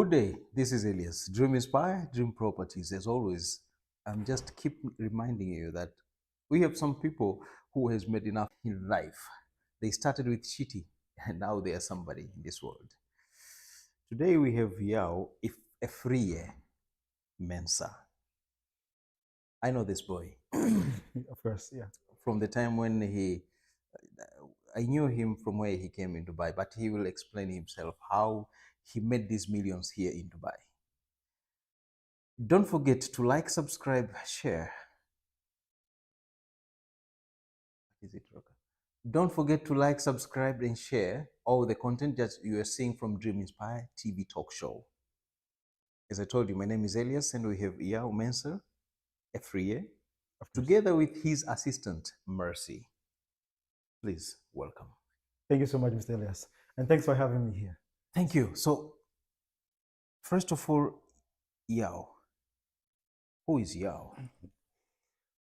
Good day. This is Elias. Dream Inspire, Dream Properties. As always, I'm just keep reminding you that we have some people who has made enough in life. They started with shitty, and now they are somebody in this world. Today we have Yao if Efrie Mensah. I know this boy Of course, yeah. from the time when I knew him from where he came in Dubai, but he will explain himself how he made these millions here in Dubai. Don't forget to like, subscribe, share. Is it okay? Don't forget to like, subscribe, and share all the content that you are seeing from Dream Inspire TV talk show. As I told you, my name is Elias, and we have Yao Mensah Efrie, Of course. together with his assistant, Mercy. Please welcome. Thank you so much, Mr. Elias. And thanks for having me here. Thank you. So, first of all, Yao. Who is Yao?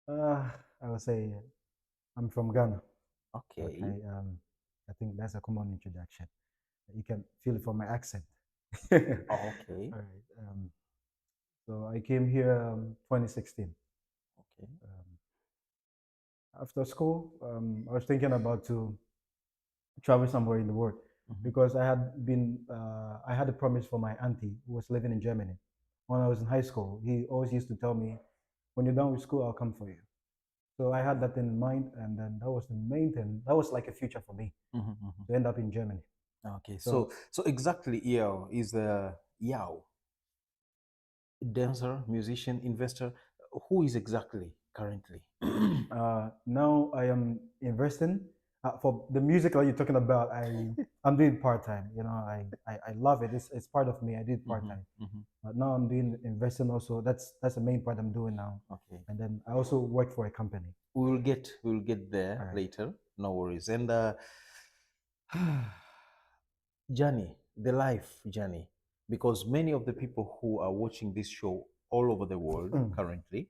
I would say I'm from Ghana. Okay. I think that's a common introduction. You can feel it from my accent. Okay. All right. So I came here 2016. Okay. After school, I was thinking about to travel somewhere in the world because I had a promise for my auntie who was living in Germany. When I was in high school, he always used to tell me, when you're done with school, I'll come for you. So I had that in mind, and then that was the main thing. That was like a future for me to end up in Germany. Okay. So exactly, Yao is Yao, dancer, musician, investor. Who is exactly currently? Now I am investing for the music that you're talking about. I'm doing part time. You know, I love it. It's part of me. I did part time. Now I'm doing investing also. That's the main part I'm doing now. Okay. And then I also work for a company. We will get there Alright. later. No worries. And journey, the life journey, because many of the people who are watching this show all over the world currently,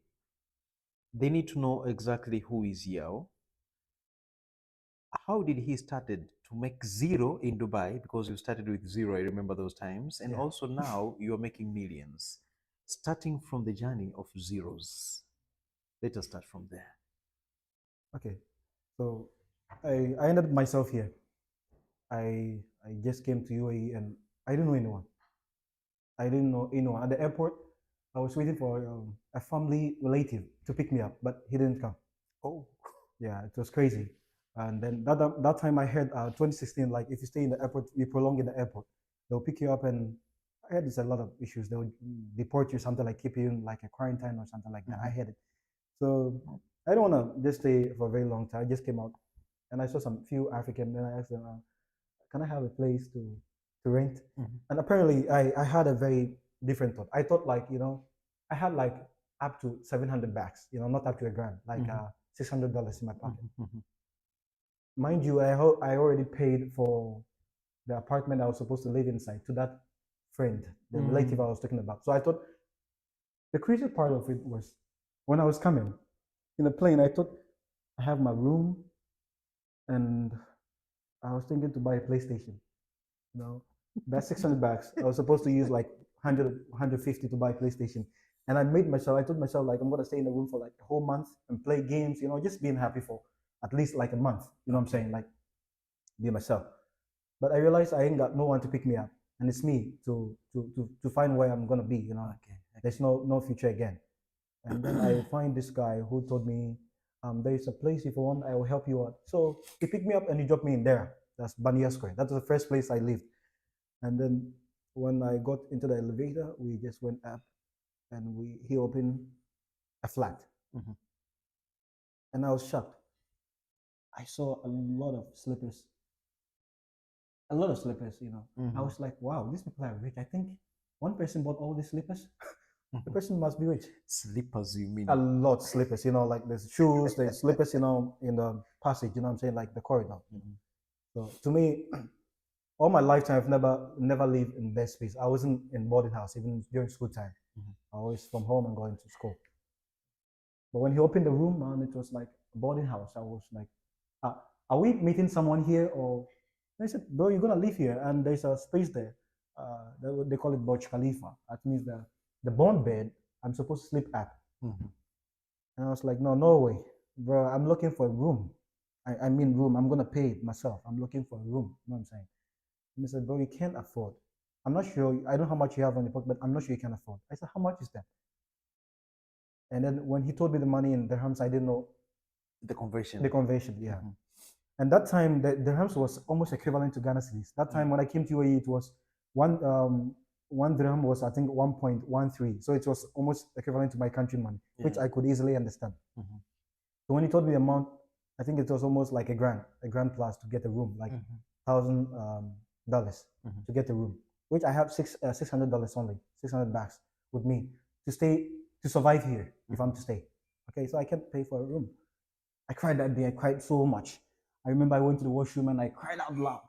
they need to know exactly who is Yao. How did he started to make zero in Dubai? Because you started with zero, I remember those times. And Yeah. also now you're making millions. Starting from the journey of zeros. Let us start from there. Okay. So I ended up myself here. I just came to UAE and I didn't know anyone. I didn't know anyone. At the airport, I was waiting for a family relative to pick me up, but he didn't come. Oh. Yeah, it was crazy. And then that time I heard 2016, like if you stay in the airport, you prolong in the airport, they'll pick you up, and I heard there's a lot of issues. They'll deport you, something like keep you in like a quarantine or something like that. I heard it. So I don't want to just stay for a very long time. I just came out and I saw some few African, and I asked them, can I have a place to rent? And apparently I had a very different thought. I thought like, I had like up to 700 bucks, not up to a grand, like $600 in my pocket. Mind you, I already paid for the apartment I was supposed to live inside to that friend, the relative I was talking about. So I thought the crazy part of it was when I was coming in the plane, I thought I have my room, and I was thinking to buy a PlayStation. That's 600 bucks. I was supposed to use like 150 to buy PlayStation. And I told myself like I'm gonna stay in the room for like a whole month and play games, just being happy for at least like a month. You know what I'm saying? Like be myself. But I realized I ain't got no one to pick me up. And it's me to find where I'm gonna be, Okay. There's no future again. And then I find this guy who told me, there's a place if you want, I will help you out. So he picked me up and he dropped me in there. That's Bania Square. That was the first place I lived. And then when I got into the elevator, we just went up and he opened a flat. And I was shocked. I saw a lot of slippers. A lot of slippers. I was like, wow, these people are rich. I think one person bought all these slippers. The person must be rich. Slippers, you mean? A lot of slippers, like there's shoes, there's slippers, in the passage, what I'm saying, like the corridor. So to me, all my lifetime, I've never lived in best space. I wasn't in boarding house, even during school time. I was from home and going to school. But when he opened the room, man, it was like a boarding house. I was like, are we meeting someone here? Or they said, bro, you're gonna live here and there's a space there. they call it Burj Khalifa. That means the bunk bed I'm supposed to sleep at. Mhm. And I was like, no, no way, bro. I'm looking for a room. I mean room. I'm gonna pay it myself. I'm looking for a room. You know what I'm saying? And he said, bro, you can't afford. I'm not sure. I don't know how much you have on your pocket, but I'm not sure you can afford. I said, how much is that? And then when he told me the money in dirhams, I didn't know The conversion. the conversion. Yeah. Mhm. And that time, the dirhams was almost equivalent to Ghana cedis. That time when I came to UAE, it was one one dirham was I think 1.13. So it was almost equivalent to my country money, which Yeah. I could easily understand. Mhm. So when he told me the amount, I think it was almost like a grand plus to get a room, like Mhm. $1,000 Mhm. to get a room, which I have $600 only, 600 bucks with me to stay to survive here if I'm to stay. Okay, so I can't pay for a room. I cried that day. I cried so much. I remember I went to the washroom and I cried out loud.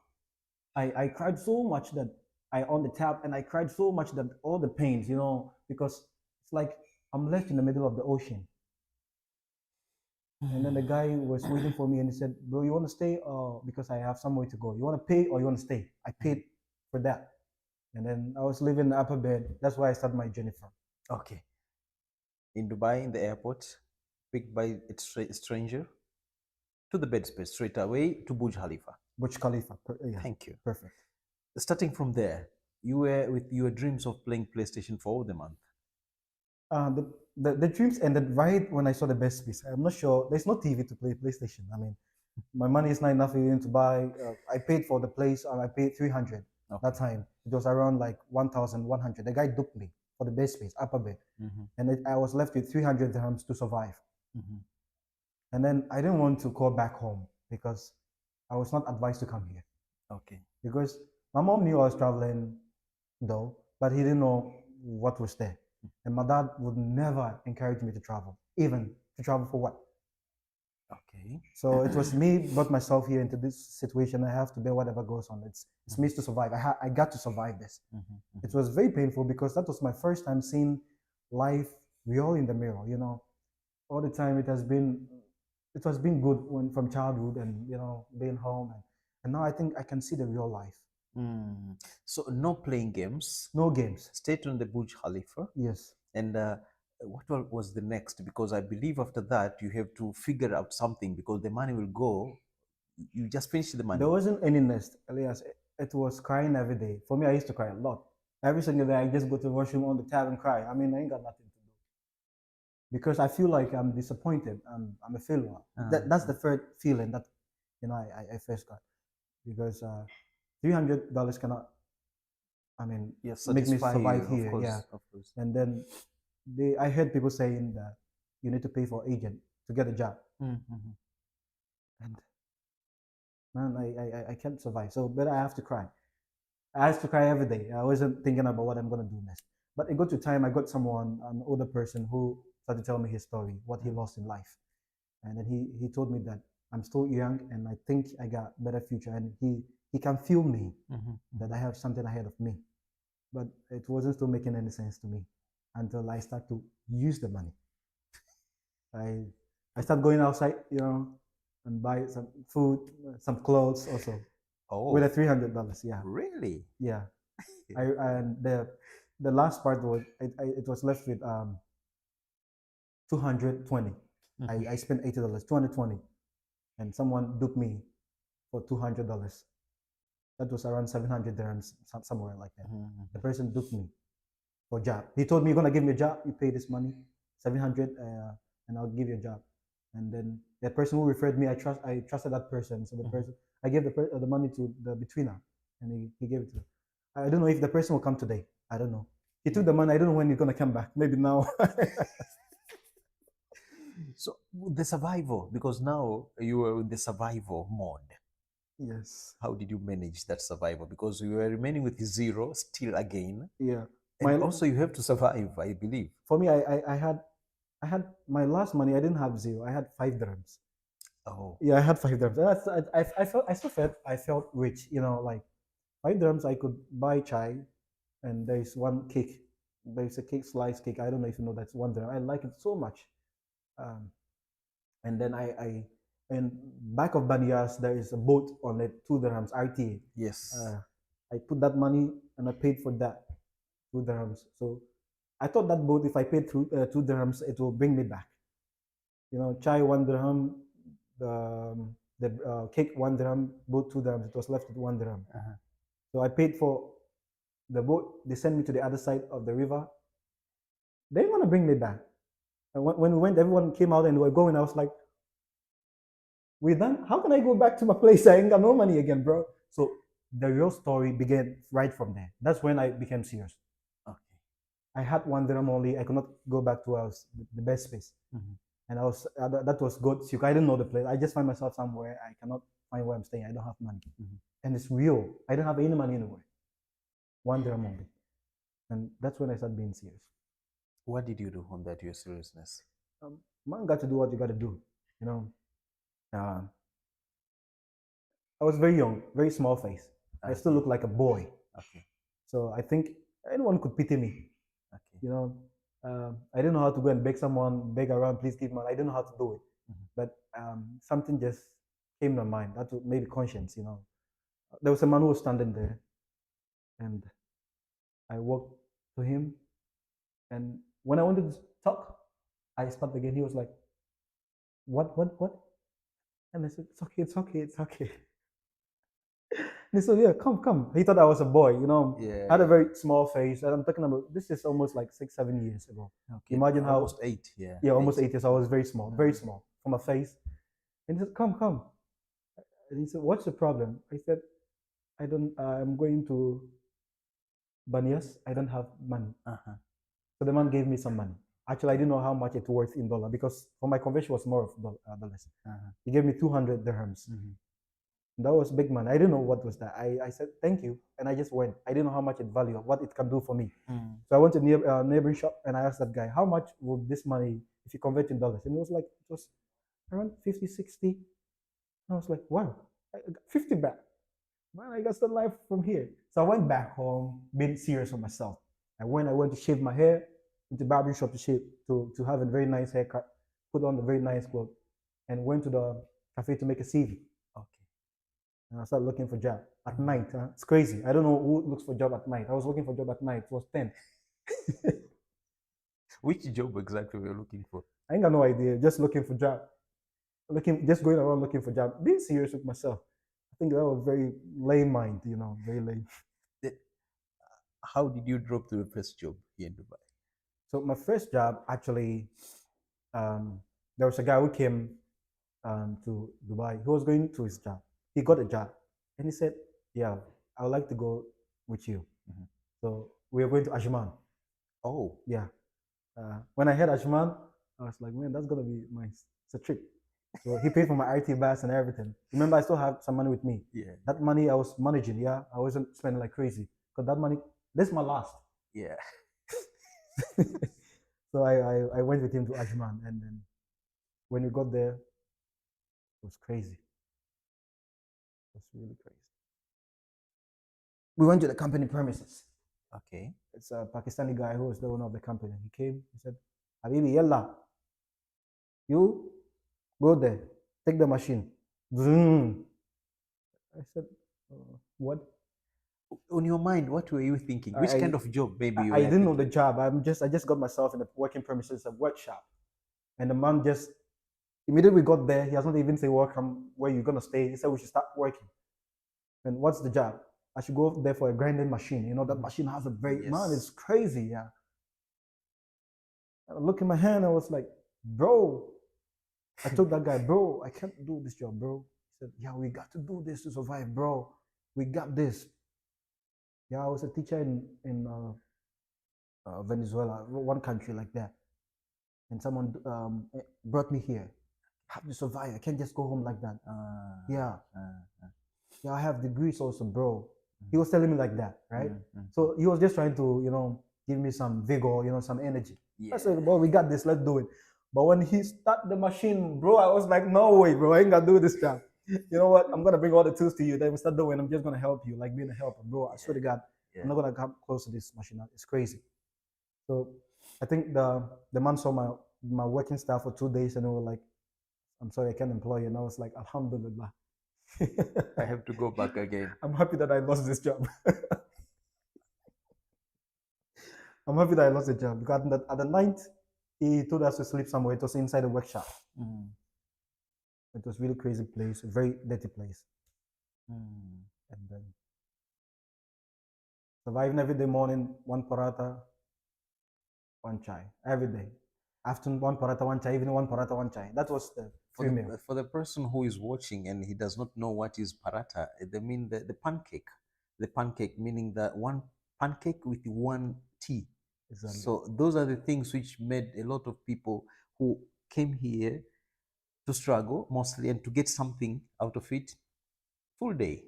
I cried so much that I on the tap and I cried so much that all the pains, because it's like I'm left in the middle of the ocean. And then the guy was waiting for me and he said, bro, you want to stay? Because I have somewhere to go. You want to pay or you want to stay? I paid for that. And then I was living in the upper bed. That's why I started my journey from. Okay. In Dubai, in the airport, picked by a stranger to the bed space straight away to Burj Khalifa. Burj Khalifa. Yeah, Thank you. perfect. Starting from there, you were with your dreams of playing PlayStation for the month. The dreams ended right when I saw the best piece. I'm not sure. There's no TV to play PlayStation. I mean, my money is not enough even to buy. I paid for the place. I paid 300 that time. It was around like 1,100. The guy duped me for the best space, upper bed, and I was left with 300 dirhams to survive. Mhm. And then I didn't want to call back home because I was not advised to come here Okay. because my mom knew I was traveling though, but he didn't know what was there. And my dad would never encourage me to travel, even to travel for what? Okay. So it was me brought myself here into this situation. I have to bear whatever goes on. It's me to survive. I got to survive this. It was very painful because that was my first time seeing life real in the mirror. All the time it has been good when from childhood and being home and now I think I can see the real life. Mm. So no playing games. No games. Stayed on the Burj Khalifa. Yes. And what was the next? Because I believe after that you have to figure out something because the money will go. You just finish the money. There wasn't any nest, Elias. It was crying every day. For me, I used to cry a lot. Every single day, I just go to the washroom on the tab and cry. I mean, I ain't got nothing to do because I feel like I'm disappointed. I'm a failure. That's the first feeling that I first got because $300 cannot. I mean, Yes, make me satisfy you, survive here. Yeah, of course. and then I heard people saying that you need to pay for agent to get a job, Mm-hmm. and man, I can't survive. So, but I have to cry. I used to cry every day. I wasn't thinking about what I'm gonna do next. But it got to time. I got someone, an older person, who started telling me his story, what he lost in life, and then he told me that I'm still young and I think I got better future, and he can feel me that I have something ahead of me. But it wasn't still making any sense to me until I start to use the money. I I start going outside, and buy some food, some clothes also with a Oh, $300. Yeah, really? yeah. And the last part was it was left with 220. I spent $80, 220, and someone duped me for $200. That was around 700 dirhams, somewhere like that. The person duped me for a job. He told me, you're gonna give me a job. You pay this money, 700, and I'll give you a job. And then the person who referred me, I trusted that person. So the person, I gave the money to the betweener, and he gave it to. I don't know if the person will come today. I don't know. He took the money. I don't know when he's gonna come back. Maybe now. So the survival, because now you were in the survival mode. Yes. How did you manage that survival? Because you were remaining with zero still again, Yeah. and My also you have to survive, I believe. For me, I had my last money. I didn't have zero. I had 5 dirhams. Oh. Yeah, I had 5 dirhams. I felt I felt rich. Like 5 dirhams, I could buy chai, and there's one cake. There's a cake, slice cake. I don't know if you know that's 1 dirham. I like it so much. Um, and then and back of Banias there is a boat on it, 2 dirhams RT. Yes. I put that money and I paid for that 2 dirhams. So I thought that boat, if I paid through 2 dirhams, it will bring me back. Chai 1 dirham, the cake 1 dirham, boat 2 dirhams. It was left with 1 dirham. So I paid for the boat. They sent me to the other side of the river. They didn't want to bring me back. And when we went, everyone came out and we were going. I was like, "We done? How can I go back to my place? I ain't got no money again, bro." So the real story began right from there. That's when I became serious. Okay. I had 1 dirham only. I could not go back to the best space. And I was that was good. So I didn't know the place. I just find myself somewhere. I cannot find where I'm staying. I don't have money, and it's real. I don't have any money anywhere. 1 dirham only, and that's when I started being serious. What did you do on that your seriousness? Man, got to do what you got to do. You know, uh, I was very young, very small face. I still look like a boy. Okay. So I think anyone could pity me. Okay. I didn't know how to go and beg someone, beg around, please give money. I didn't know how to do it. But something just came to mind. That was maybe conscience. There was a man who was standing there, and I walked to him. And when I wanted to talk, I stopped again. He was like, what? And I said, it's okay. And he said, yeah, come. He thought I was a boy, Yeah. I had a very small face. And I'm talking about, this is almost like 6, 7 years ago. Okay. Imagine how. Almost 8, yeah. Yeah, almost 8 years. I was very small from a face. And he said, come. And he said, what's the problem? I said, I'm going to Banias. I don't have money. So the man gave me some money. Actually, I didn't know how much it worth in dollar because for my conversion was more of dollars. He gave me 200 dirhams. That was big money. I didn't know what was that. I said thank you, and I just went. I didn't know how much it value, what it can do for me. So I went to neighboring shop and I asked that guy, how much would this money if you convert in dollars? And it was around 50, 60. And I was like, wow, I got 50 back. Man, I got the life from here. So I went back home, being serious with myself. I went to shave my hair, went to barber shop to have a very nice haircut, put on a very nice clothes, and went to the cafe to make a CV. Okay. And I started looking for job at night. It's crazy. I don't know who looks for job at night. I was looking for job at night. It was 10. Which job exactly were you looking for? I ain't got no idea. Just looking for job. Just going around looking for job. Being serious with myself. I think that was very lame mind, very lame. How did you drop to the first job here in Dubai? So my first job, actually, there was a guy who came to Dubai. He was going to his job. He got a job, and he said, "Yeah, I would like to go with you." So we are going to Ajman. Oh, yeah. When I heard Ajman, I was like, "Man, that's gonna be nice. It's a trip." So he paid for my RT bus and everything. Remember, I still have some money with me. yeah. That money I was managing. Yeah, I wasn't spending like crazy because that money. This is my last. Yeah. So I went with him to Ajman, and then when we got there, it was crazy. It was really crazy. We went to the company premises. Okay. It's a Pakistani guy who was the owner of the company. He came, he said, Habibi, yalla, you go there, take the machine. Zoom. I said, what? On your mind, what were you thinking? Which kind of job maybe you were I didn't know the thinking? job. I just got myself in the working premises of workshop. And the man just, immediately we got there, he has not even say welcome, where you're gonna stay. He said we should start working. And what's the job? I should go there for a grinding machine. That machine has a very, man, it's crazy, yeah. I look in my hand, I was like, bro. I told that guy, bro, I can't do this job, bro. He said, yeah, we got to do this to survive, bro. We got this. Yeah, I was a teacher in Venezuela, one country like that. And someone brought me here. I have to survive. I can't just go home like that. Yeah, I have degrees also, bro. He was telling me like that, right? So he was just trying to, give me some vigor, some energy. I said, bro, we got this. Let's do it. But when he started the machine, bro, I was like, no way, bro. I ain't gonna do this job. You know what? I'm gonna bring all the tools to you. Then we start doing. I'm just gonna help you, like being a helper, bro. I swear to God, I'm not gonna come close to this machine. It's crazy. So I think the man saw my working staff for 2 days, and they were like, I'm sorry, I can't employ you. And I was like, Alhamdulillah. I have to go back again. I'm happy that I lost this job. I'm happy that I lost the job because at the night he told us to sleep somewhere. It was inside the workshop. Mm. It was really crazy place, a very dirty place. Mm. And then surviving every day morning, one paratha, one chai. Every day. Afternoon, one paratha, one chai. Evening, one paratha, one chai. That was the free meal. For the person who is watching and he does not know what is paratha, they mean the pancake. The pancake meaning that one pancake with one tea. Exactly. So those are the things which made a lot of people who came here to struggle mostly and to get something out of it full day,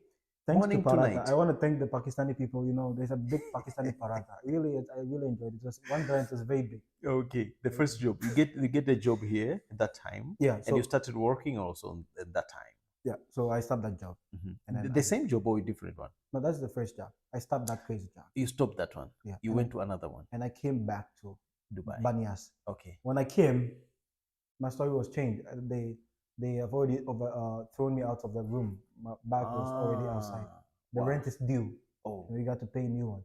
Thanks to morning to paratha. night. I want to thank the Pakistani people. You know, there's a big Pakistani paratha. Really, I really enjoyed it. It was one brand was very big. Okay, the first job you get a job here at that time, Yeah. and you So started working also at that time. yeah. So I stopped that job, and then The same job or a different one? no, that's the first job. I stopped that crazy job. You stopped that one. Yeah. You went to another one, And I came back to Dubai. Banyas. Okay. When I came, my story was changed. They have already thrown me out of the room. My bag was already outside. The Wow. rent is due. Oh, We got to pay a new one.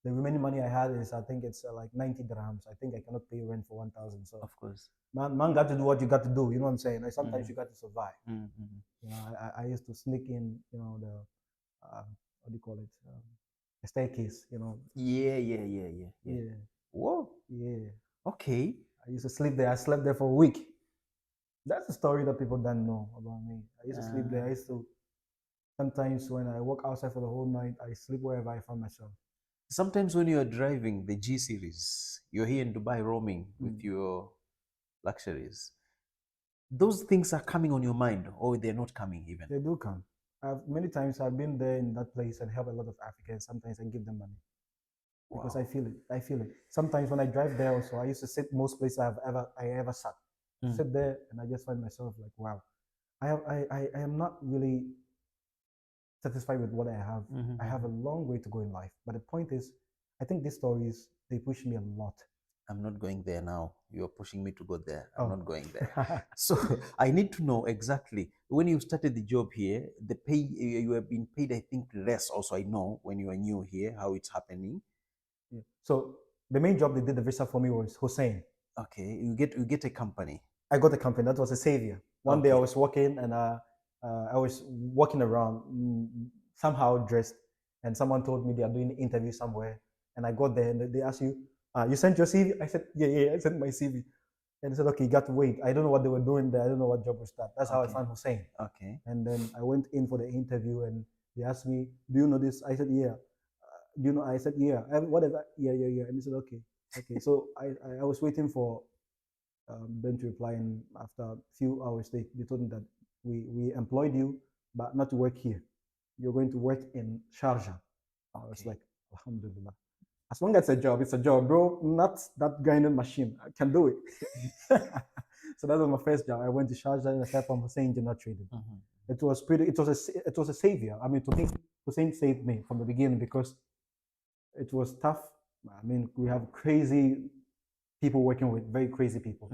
The remaining money I had is I think it's like 90 dirhams. I think I cannot pay rent for 1,000. So of course. man got to do what you got to do. You know what I'm saying? Like sometimes Mm. you got to survive. Mm-hmm. You know, I used to sneak in. You know the what do you call it? A staircase. You know. Yeah. Whoa. Yeah. Okay. I used to sleep there. I slept there for a week. That's a story that people don't know about me. I used to sleep there. I used to sometimes when I walk outside for the whole night, I sleep wherever I find myself. Sometimes when you are driving the G series, you're here in Dubai roaming with your luxuries. Those things are coming on your mind, or they're not coming even. They do come. Many times I've been there in that place and help a lot of Africans. Sometimes I give them money because Wow. I feel it. I feel it. Sometimes when I drive there, also I used to sit most places I ever sat. Sit there and I just find myself like, wow, I am not really satisfied with what I have. I have a long way to go in life. But the point is, I think these stories they push me a lot. I'm not going there now. You're pushing me to go there. I'm Oh. not going there. So I need to know exactly when you started the job here, the pay you have been paid, I think, less. Also, I know when you are new here how it's happening. Yeah. So the main job they did the visa for me was Hussein. Okay, you get a company. I got a company. That was a savior. One day I Okay. was walking and I was walking around somehow dressed, and someone told me they are doing an interview somewhere. And I got there and they asked you, you sent your CV? I said, yeah, I sent my CV. And they said, okay, you got to wait. I don't know what they were doing there. I don't know what job was that. That's how I Okay. found Hussein. Okay. And then I went in for the interview and they asked me, do you know this? I said, yeah. Do you know? I said, yeah. Whatever. Yeah. And they said, okay. So I was waiting for them to reply, and after a few hours, they told me that we employed you, but not to work here. You're going to work in Sharjah. I was Okay. like, Alhamdulillah. As long as it's a job, it's a job, bro. Not that grinding machine. I can do it. So that was my first job. I went to Sharjah and I started from Hussein General Trading. It was pretty. It was a savior. I mean, to me, Hussein saved me from the beginning because it was tough. I mean, we have crazy people working with very crazy people.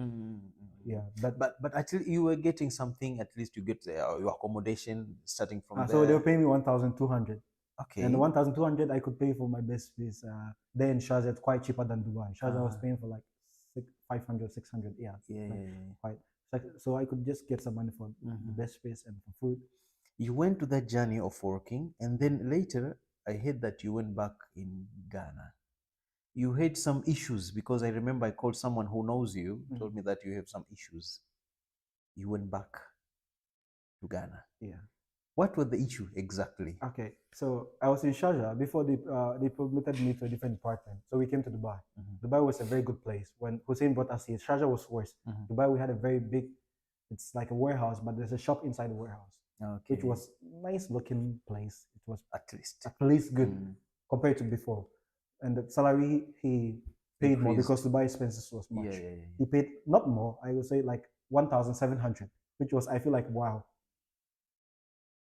Yeah, But actually you were getting something. At least you get your accommodation starting from so they were there. paying me 1,200. And Okay. 1,200 I could pay for my best piece. There in Sharjah, it's quite cheaper than Dubai. Sharjah I was paying for like 500, 600. Yeah, quite. So I could just get some money for the best space and for food. You went to that journey of working, and then later I heard that you went back in Ghana. You had some issues because I remember I called someone who knows you, told me that you have some issues. You went back to Ghana. Yeah. What was the issue exactly? Okay, so I was in Sharjah before they promoted me to a different department. So we came to Dubai. Dubai was a very good place. When Hussein brought us here, Sharjah was worse. Dubai, we had a very big, it's like a warehouse, but there's a shop inside the warehouse, which was nice looking place. It was at least good compared to before. And the salary he paid more Increased. because Dubai expenses was much. Yeah. He paid not more. I would say like 1,700, which was I feel like wow.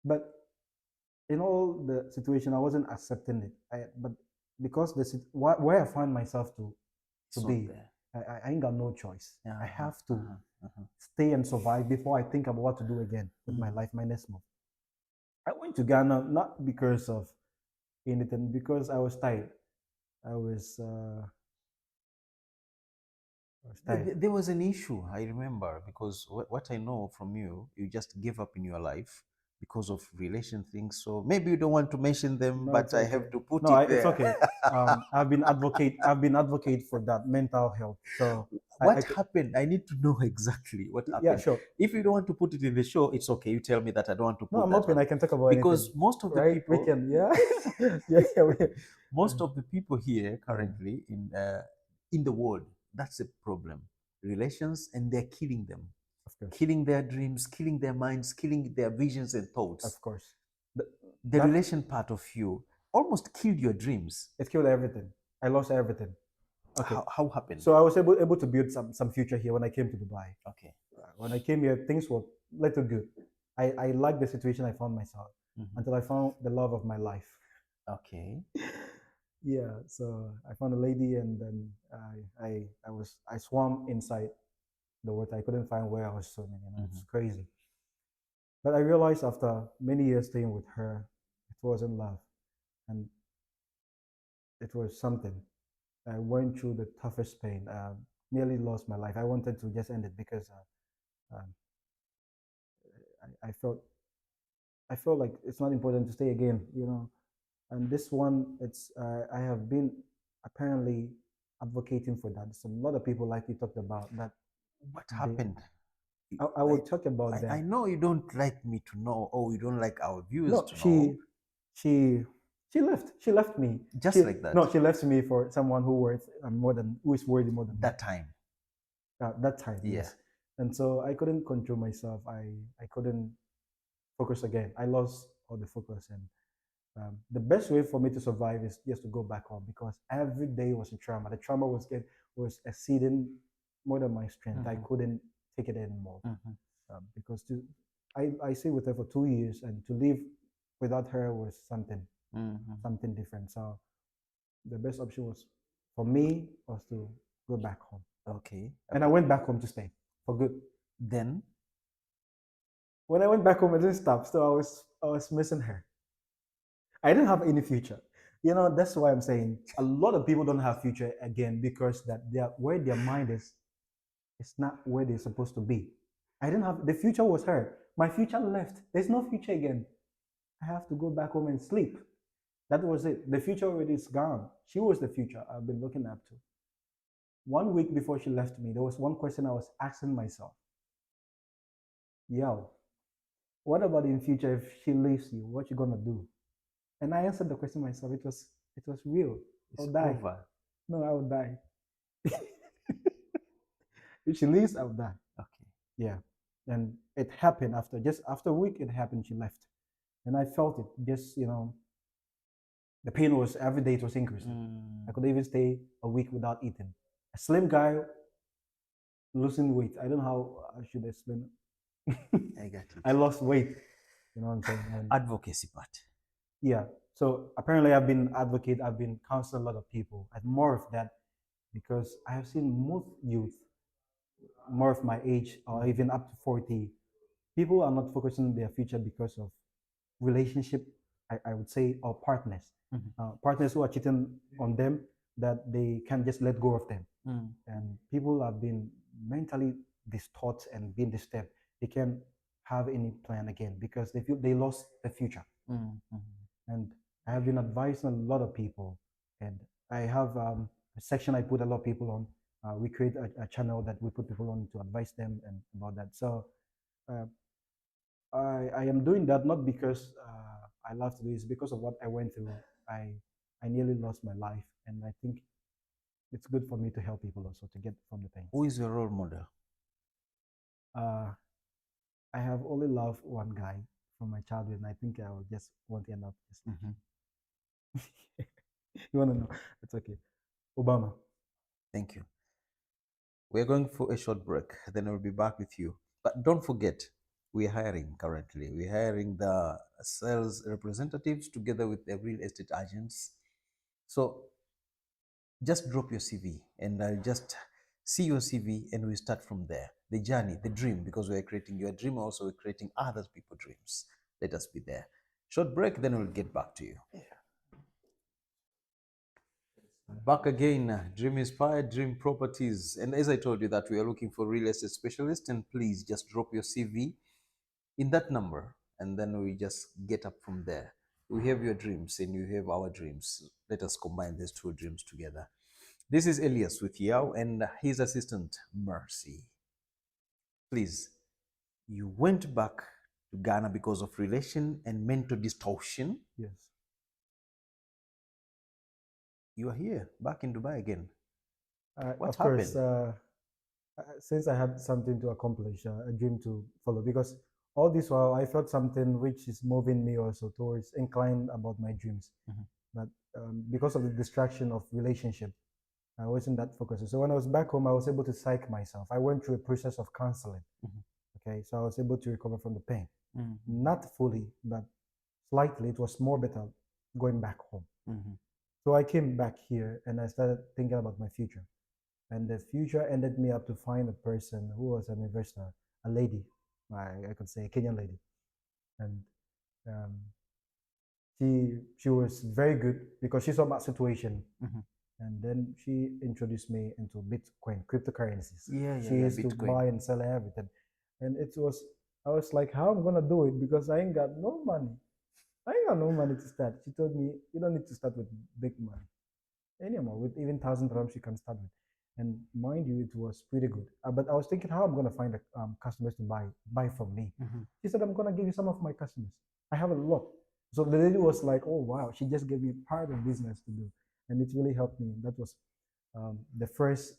But in all the situation, I wasn't accepting it. But because where I find myself to be, I ain't got no choice. I have to stay and survive before I think about what to do again with my life, my next move. I went to Ghana not because of anything, because I was tired. I was uh, I was tired. There was an issue, I remember, because what I know from you, you just gave up in your life because of relation things. So maybe you don't want to mention them, No, but it's I okay. have to put No, it it's there. okay. I've been advocate for that mental health. So What happened? I need to know exactly what yeah, happened. sure. If you don't want to put it in the show, it's okay. You tell me that I don't want to No, put I'm that open. one. I can talk about anything, Because most of the right? We people, can, yeah, yeah, yeah. most of the people here Yeah, currently in the world, that's a problem. Relations, and they're killing them, of course, killing their dreams, killing their minds, killing their visions and of thoughts. course. Th- The That relation part of you almost killed your dreams. it killed everything. I lost everything. Okay, How happened? so I was able to build some future here when I came to Dubai. Okay. When I came here, things were little good. I liked the situation I found myself Mhm. until I found the love of my life. Okay. Yeah, so I found a lady, and then I swam inside the water. I couldn't find where I was swimming. You know, it's Mhm. crazy. But I realized after many years staying with her, it wasn't love, and it was something. I went through the toughest pain. Nearly lost my life. I wanted to just end it because I felt like it's not important to stay again. You know, and this one, it's I have been apparently advocating for that. There's a lot of people like you talked about that. What They, happened? I will I, talk about I them. know you don't like me to know, or you don't like our viewers No, to know, she she left. She left me. just like that. No, she left me for someone who is worthy more than me. That time. That time, Yeah. yes. And so I couldn't control myself. I couldn't focus again. I lost all the focus, and the best way for me to survive is just to go back home because every day was a trauma. The trauma was exceeding more than my strength. I Mhm. couldn't take it anymore Mhm. because I stayed with her for 2 years, and to live without her was Mhm. something different. So the best option was for me was to go back home, Okay. and I went back home to stay for good. Then, When I went back home, I didn't stop. So I was missing her. I didn't have any future. You know, that's why I'm saying a lot of people don't have future again because that they are, where their mind is, it's not where they're supposed to be. I didn't have the future was her. My future left. There's no future again. I have to go back home and sleep. That was it. The future already is gone. She was the future I've been looking up to. 1 week before she left me, there was one question I was asking myself. Yo, what about in future if she leaves you? What you gonna do? And I answered the question myself. It was real. I'll it's die. over. No, I will die. If she leaves, I'll die. Okay. Yeah. And it happened after a week, it happened. She left. And I felt it. Just, the pain was every day it was increasing. I Mm, could even stay a week without eating. A slim guy losing weight. I don't know how I should explain it. I got it. I lost weight. You know what I'm saying? And Advocacy part. yeah. So apparently I've been counseling a lot of people and more of that because I have seen most youth, more of my age or Mhm. even up to 40, people are not focusing on their future because of relationship, I would say, or partners. Mhm. Partners who are cheating on them that they can't just let go of them. Mm, And people have been mentally distorted and being disturbed. They can't have any plan again because they feel they lost the future. mm, mm. And I have been advising a lot of people, and I have a section I put a lot of people on. We create a channel that we put people on to advise them and about that. So uh, I am doing that not because I love to do it, it's because of what I went through. I I nearly lost my life, and I think it's good for me to help people also to get from the things. Who is your role model? Uh, I have only loved one guy from my childhood, and I think I will just want to end up just like Mhm. him. You want to know? It's okay. Obama. Thank you. We're going for a short break, then we'll be back with you. But don't forget, we're hiring currently. We're hiring the sales representatives together with the real estate agents. So just drop your CV and I'll just see your CV and we start from there. The journey, the dream, because we're creating your dream, also we're creating other people's dreams. Let us be there. Short break, then we'll get back to you. Back again, Dream Inspired, Dream Properties. And as I told you that we are looking for real estate specialists, and please just drop your CV in that number, and then we just get up from there. We have your dreams and you have our dreams. Let us combine these two dreams together. This is Elias with Yao and his assistant, Mercy. Please, you went back to Ghana because of relation and mental distortion. Yes. You are here, back in Dubai again. What Of happened? course, since I had something to accomplish, a dream to follow, because all this while I felt something which is moving me also towards inclined about my dreams. But because of the distraction of relationship, I wasn't that focused. So when I was back home, I was able to psych myself. I went through a process of counseling. Okay, so I was able to recover from the pain. Not fully, but slightly. It was more better going back home. So I came back here and I started thinking about my future. And the future ended me up to find a person who was an investor, a lady, I could say a Kenyan lady. And um, she was very good because she saw my situation. And then she introduced me into Bitcoin, cryptocurrencies. She used to buy and sell everything. And I was like, how I'm gonna do it? Because I ain't got no money. I ain't got no money to start. She told me, you don't need to start with big money anymore. With even 1,000 dirhams, you can start with. And mind you, it was pretty good. But I was thinking how I'm gonna find customers to buy from me. She said, I'm gonna give you some of my customers. I have a lot. So the lady was like, oh wow, she just gave me part of business to do, and it really helped me. That was the first,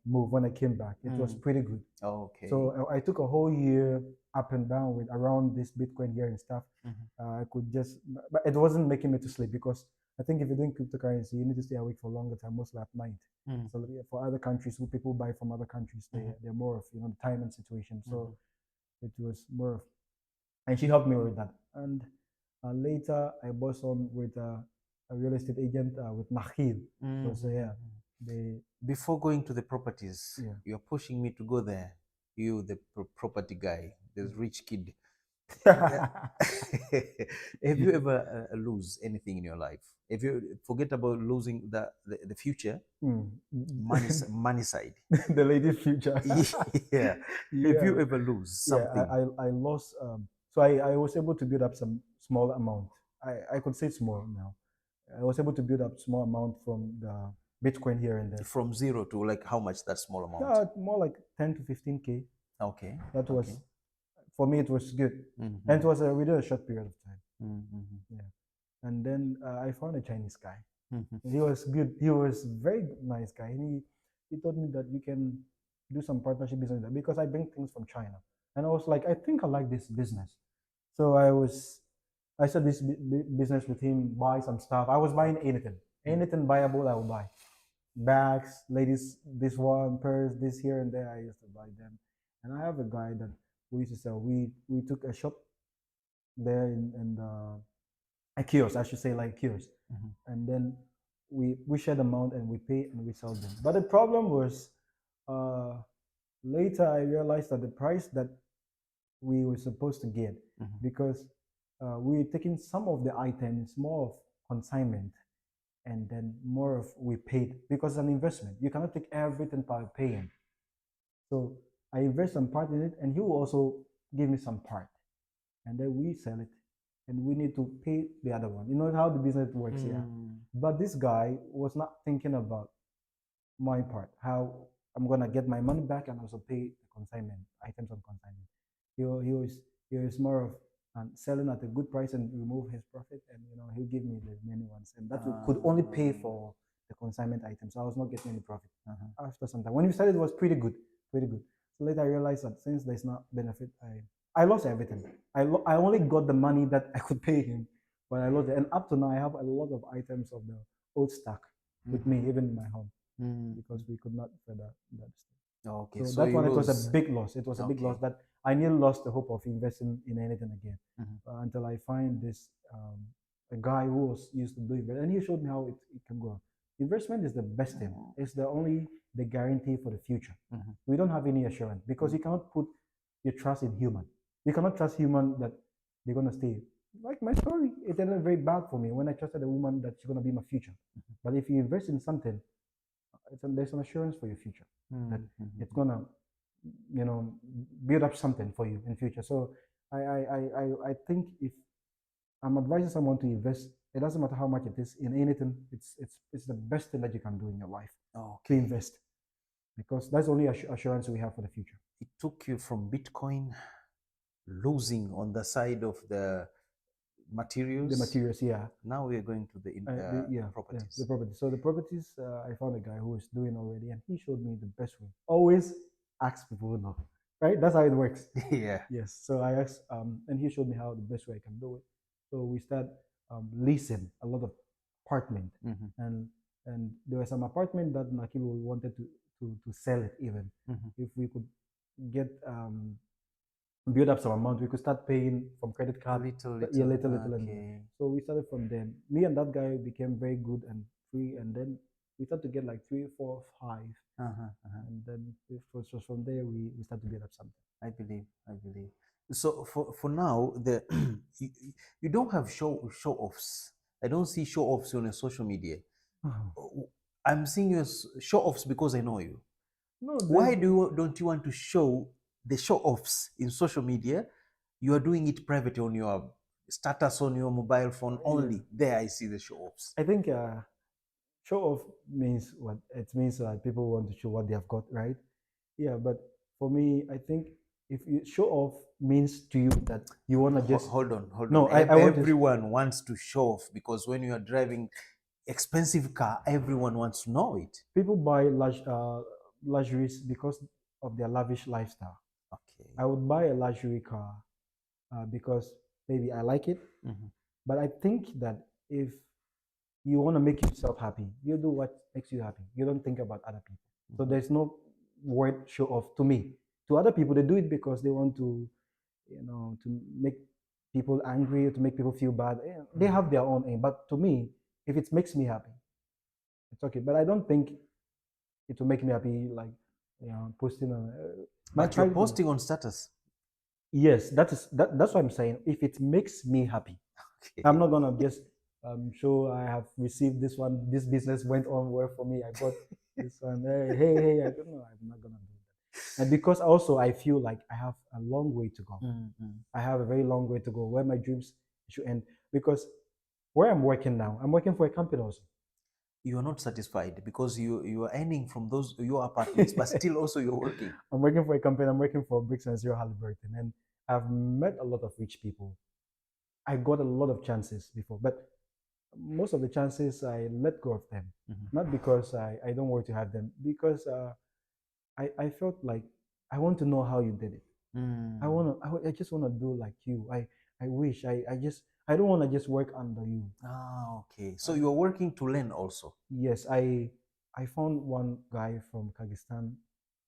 move when I came back. It was pretty good. Okay. So I took a whole year up and down with around this Bitcoin here and stuff. I could just, but it wasn't making me to sleep because I think if you're doing cryptocurrency, you need to stay awake for a longer time, mostly at night. So for other countries, who people buy from other countries, they're more of the time and situation. So it was more of, and she helped me with that. And later, I bossed on with a real estate agent with Nakhil. So yeah, Before going to the properties, Yeah. you're pushing me to go there. You, the property guy, this rich kid. Have you ever lose anything in your life? If you forget about losing the future, money side. The lady's future. Yeah. Have you ever lose Yeah, something? I lost. So I was able to build up some small amount. I could say small now. I was able to build up small amount from the Bitcoin here and there. From zero to like how much that small amount? Yeah, more like 10 to 15K. Okay. That was, for me, it was good. And it was within a short period of time. Yeah. And then I found a Chinese guy. He was good. He was very nice guy. And he told me that you can do some partnership business there because I bring things from China. And I was like, I think I like this business. So I started this business with him, buy some stuff. I was buying anything buyable, I would buy. Bags, ladies, this one, purse, this here and there. I used to buy them. And I have a guy that we used to sell. We took a shop there in a kiosk, I should say, like kiosk. And then we share the amount and we pay and we sell them. But the problem was later I realized that the price that we were supposed to get, because we were taking some of the items more of consignment and then more of we paid because it's an investment. You cannot take everything by paying. So I invest some part in it and he will also give me some part. And then we sell it and we need to pay the other one. You know how the business works, yeah. But this guy was not thinking about my part, how I'm gonna get my money back and also pay the consignment items on consignment. He was more of selling at a good price and remove his profit, and he'll give me the many ones, and that could only pay for the consignment items. So I was not getting any profit. After some time, when we started, it was pretty good, pretty good. So later I realized that since there's not benefit, I lost everything. I only got the money that I could pay him, but I lost it. And up to now, I have a lot of items of the old stock with me, even in my home, because we could not further that stuff. Okay. So that one, it was a big loss. It was a big loss that I nearly lost the hope of investing in anything again until I find this a guy who was used to doing it, and he showed me how it can go. Investment is the best thing. It's the guarantee for the future. We don't have any assurance because you cannot put your trust in human. You cannot trust human that they're gonna stay like my story, it ended very bad for me when I trusted a woman that she's gonna be my future. But if you invest in something, there's an assurance for your future that it's gonna, you know, build up something for you in future. So I think if I'm advising someone to invest, it doesn't matter how much it is in anything. It's the best thing that you can do in your life to invest, because that's the only assurance we have for the future. It took you from Bitcoin losing on the side of the materials. The materials, yeah. Now we are going to the properties. The properties. So the properties, I found a guy who is doing already, and he showed me the best way. Always ask people who know, right? That's how it works. Yeah. Yes. So I asked, and he showed me how the best way I can do it. So we start leasing a lot of apartment, and there was some apartment that Nakilu wanted to sell it even. If we could get build up some amount, we could start paying from credit card. Little. Yeah, little. And so we started from there. Me and that guy became very good and free, and then we started to get like 3, 4, 5, and then it was from there we started to build up something. I believe. So for now, the you don't have show offs. I don't see show offs on your social media. I'm seeing you as show offs because I know you. No, why don't you want to show the show offs in social media? You are doing it privately on your status on your mobile phone only. There I see the show offs. I think show off means what it means that people want to show what they have got, right? Yeah, but for me, I think if you show off means to you that you want to just hold on. No, everyone wants to show off, because when you are driving expensive car, everyone wants to know it. People buy luxuries because of their lavish lifestyle. Okay. I would buy a luxury car because maybe I like it. But I think that if you want to make yourself happy, you do what makes you happy. You don't think about other people. So there's no word show off to me. To other people, they do it because they want to, to make people angry, to make people feel bad. They have their own aim. But to me, if it makes me happy, it's okay. But I don't think it will make me happy, like, posting on. But you're posting on status. Yes, that's what I'm saying. If it makes me happy, I'm not gonna just show I have received this one. This business went on well for me. I got this one. Hey, I don't know. I'm not gonna do that. And because also I feel like I have a long way to go. I have a very long way to go where my dreams should end. Because where I'm working now, I'm working for a company also. You are not satisfied because you are earning from those your apartments, but still also you're working. I'm working for a company. I'm working for Bricks and Zero Halliburton, and I've met a lot of rich people. I got a lot of chances before, but most of the chances I let go of them. Not because I don't want to have them, because I felt like I want to know how you did it. I just want to do like you. I wish I don't want to just work under you. Okay. So you're working to learn also. Yes, I found one guy from Kyrgyzstan.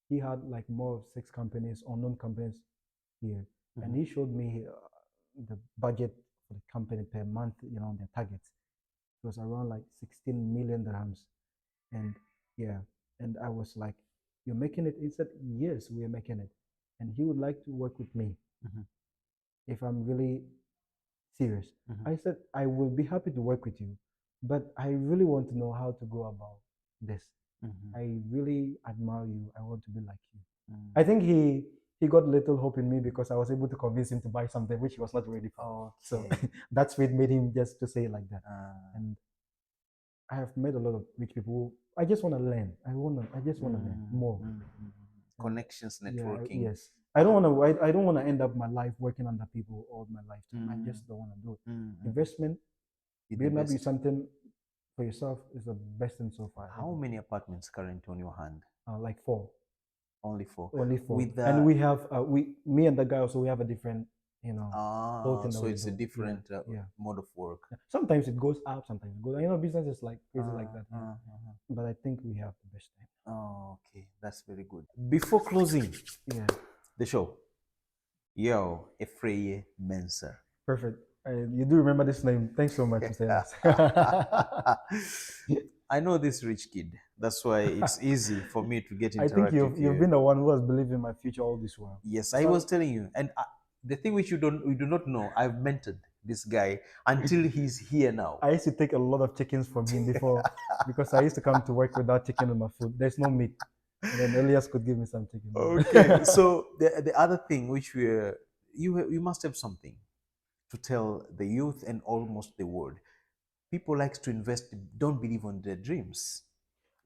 He had like more of 6 companies, unknown companies here, and he showed me the budget for the company per month. Their targets. It was around like 16 million dirhams, and and I was like, "You're making it?" He said, "Yes, we are making it," and he would like to work with me if I'm really serious. I said, I will be happy to work with you, but I really want to know how to go about this. I really admire you. I want to be like you. I think he got little hope in me because I was able to convince him to buy something which he was not ready for. So that's what made him just to say like that. And I have met a lot of rich people. I just want to learn. I just want to learn more. Connections, networking. Yes. I don't want to end up my life working under people all my lifetime. I just don't want to do it. Investment, building up with something for yourself is the best thing so far. How many apartments currently on your hand? Like 4. Only 4. Only 4. And we have me and the guy also, we have a different, so it's a different mode of work. Sometimes it goes up, sometimes it goes. Business is like crazy like that. But I think we have the best time. Okay, that's very good. Before closing, the show, Efreye Mensah. Perfect. You do remember this name. Thanks so much, Mr. I know this rich kid. That's why it's easy for me to get interactive. I think you've been the one who has believed in my future all this while. Yes, I was telling you. And the thing which you do not know, I've mentored. this guy until he's here now. I used to take a lot of chickens from him before because I used to come to work without chicken in my food. There's no meat. And then Elias could give me some chicken. Okay. So the other thing which you must have something to tell the youth and almost the world. People likes to invest, don't believe on their dreams.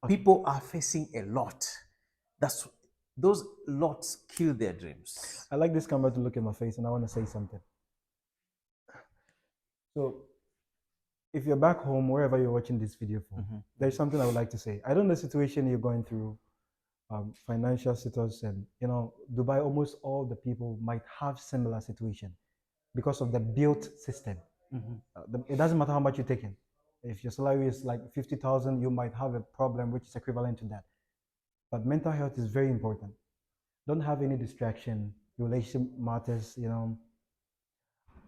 Okay. People are facing a lot. Those lots kill their dreams. I like this camera to look at my face and I want to say something. So if you're back home, wherever you're watching this video from, there's something I would like to say. I don't know the situation you're going through, financial status, and Dubai, almost all the people might have similar situation because of the built system. It doesn't matter how much you're taking. If your salary is like 50,000, you might have a problem which is equivalent to that. But mental health is very important. Don't have any distraction. Relationship matters.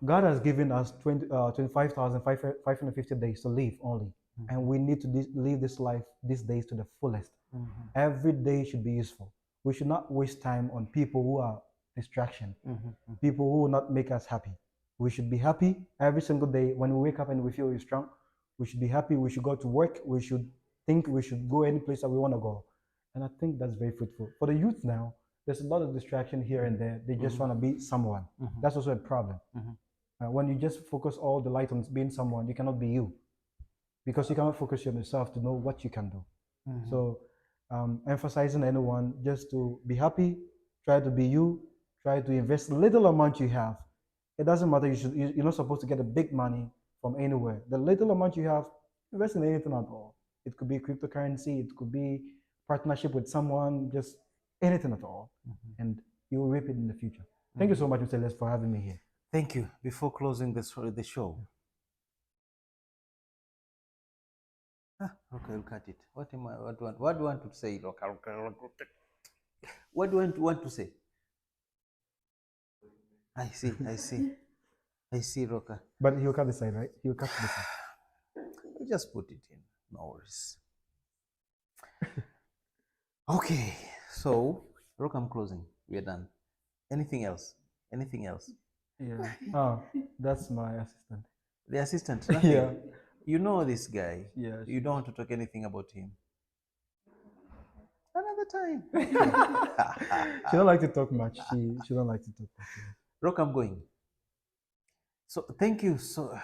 God has given us 25,550 days to live only. And we need to live this life, these days, to the fullest. Every day should be useful. We should not waste time on people who are distraction, people who will not make us happy. We should be happy every single day. When we wake up and we feel we're strong, we should be happy. We should go to work. We should think we should go any place that we want to go. And I think that's very fruitful. For the youth now, there's a lot of distraction here and there. They just want to be someone. That's also a problem. When you just focus all the light on being someone, you cannot be you. Because you cannot focus on yourself to know what you can do. So emphasizing anyone just to be happy, try to be you, try to invest little amount you have. It doesn't matter, you're not supposed to get a big money from anywhere. The little amount you have, invest in anything at all. It could be cryptocurrency, it could be partnership with someone, just anything at all. And you will reap it in the future. Thank you so much, Mr. Elias, for having me here. Thank you. Before closing the show. Okay, look at it. What do you want to say? What do you want to say? I see, Roka. But he'll cut the side, right? He'll cut the side. You just put it in. No worries. Okay, so Roka, I'm closing. We are done. Anything else? Yeah. Oh, that's my assistant. The assistant? Nothing. Yeah. You know this guy. Yeah. You don't want to talk anything about him. Another time. She don't like to talk much. She don't like to talk much. Rock, I'm going. So thank you. So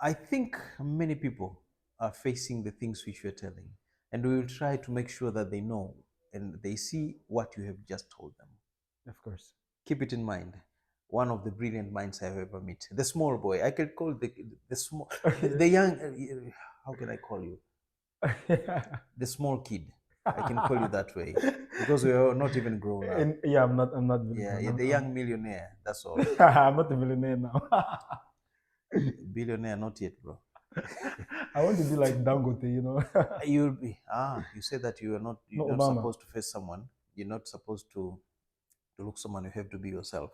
I think many people are facing the things which you're telling, and we will try to make sure that they know and they see what you have just told them. Of course. Keep it in mind. One of the brilliant minds I've ever met. The small boy. I could call the small, the young. How can I call you? The small kid. I can call you that way because we are not even grown up. Yeah, I'm not. Yeah, the young millionaire. That's all. I'm not a millionaire now. Billionaire, not yet, bro. I want to be like Dangote, You'll be. You said that you're not supposed to face someone. You're not supposed to look someone. You have to be yourself.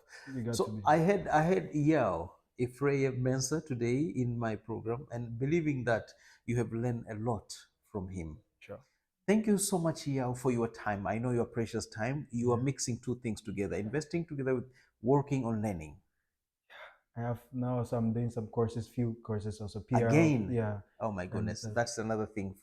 So I had Yao Ephraim Mensah today in my program, and believing that you have learned a lot from him. Sure. Thank you so much, Yao, for your time. I know your precious time. You are mixing two things together, investing together with working on learning. I have now, so I'm doing some courses, few courses also. PR, again? Yeah. Oh my goodness, that's another thing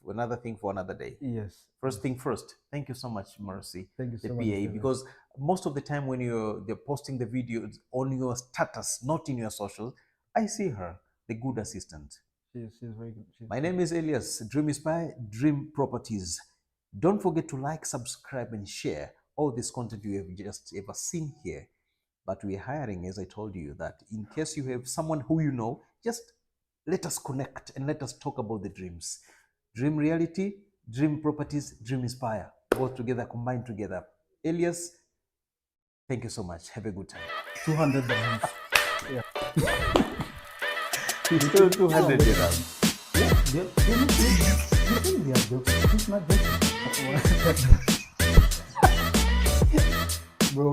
for another day. Yes. First thing first. Thank you so much, Mercy. Thank you so the much. PA, because most of the time when they're posting the videos on your status, not in your social, I see her, the good assistant. She's very good. My name is Elias. Dream Inspire, Dream Properties. Don't forget to like, subscribe, and share all this content you have just ever seen here. But we're hiring, as I told you, that in case you have someone who you know, just let us connect and let us talk about the dreams. Dream reality, dream properties, dream inspire. Both together, combined together. Elias, thank you so much. Have a good time. $200. Yeah. Still 200 dirhams. He's not joking. Bro.